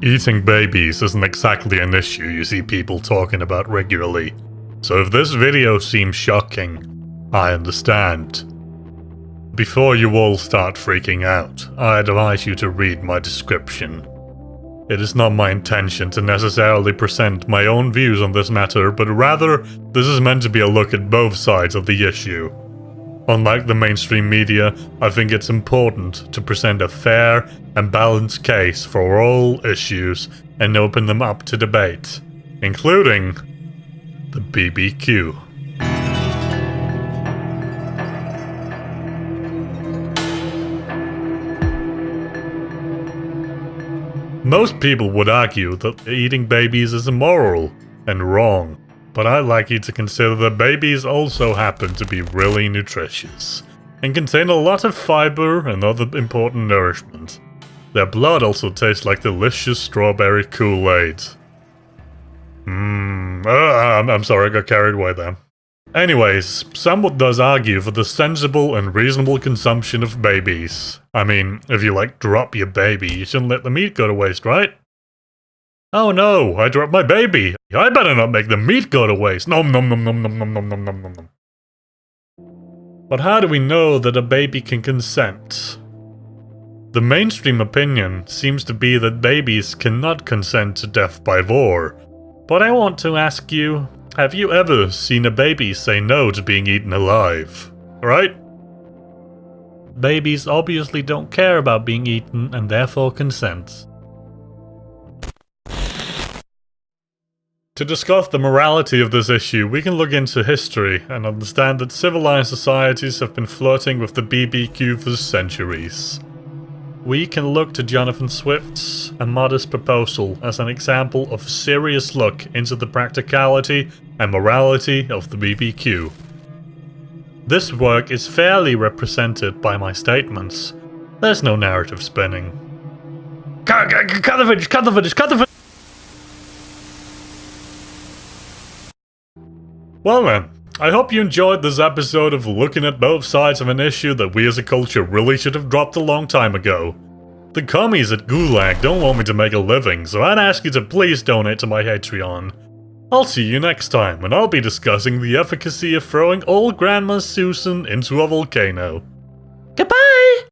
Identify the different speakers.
Speaker 1: Eating babies isn't exactly an issue you see people talking about regularly, so if this video seems shocking, I understand. Before you all start freaking out, I advise you to read my description. It is not my intention to necessarily present my own views on this matter, but rather, this is meant to be a look at both sides of the issue. Unlike the mainstream media, I think it's important to present a fair and balanced case for all issues and open them up to debate, including the BBQ. Most people would argue that eating babies is immoral and wrong, but I'd like you to consider that babies also happen to be really nutritious and contain a lot of fiber and other important nourishment. Their blood also tastes like delicious strawberry Kool-Aid. I'm sorry, I got carried away there. Anyways, some does argue for the sensible and reasonable consumption of babies. I mean, if you drop your baby, you shouldn't let the meat go to waste, right? Oh no, I dropped my baby. I better not make the meat go to waste. Nom nom nom nom nom nom nom nom nom nom. But how do we know that a baby can consent? The mainstream opinion seems to be that babies cannot consent to death by vor. But I want to ask you, have you ever seen a baby say no to being eaten alive? Right? Babies obviously don't care about being eaten and therefore consent. To discuss the morality of this issue, we can look into history and understand that civilized societies have been flirting with the BBQ for centuries. We can look to Jonathan Swift's A Modest Proposal as an example of a serious look into the practicality and morality of the BBQ. This work is fairly represented by my statements. There's no narrative spinning. Cut the footage! Cut the footage! Cut the footage! Well then, I hope you enjoyed this episode of looking at both sides of an issue that we as a culture really should have dropped a long time ago. The commies at Gulag don't want me to make a living, so I'd ask you to please donate to my Patreon. I'll see you next time, when I'll be discussing the efficacy of throwing old Grandma Susan into a volcano. Goodbye!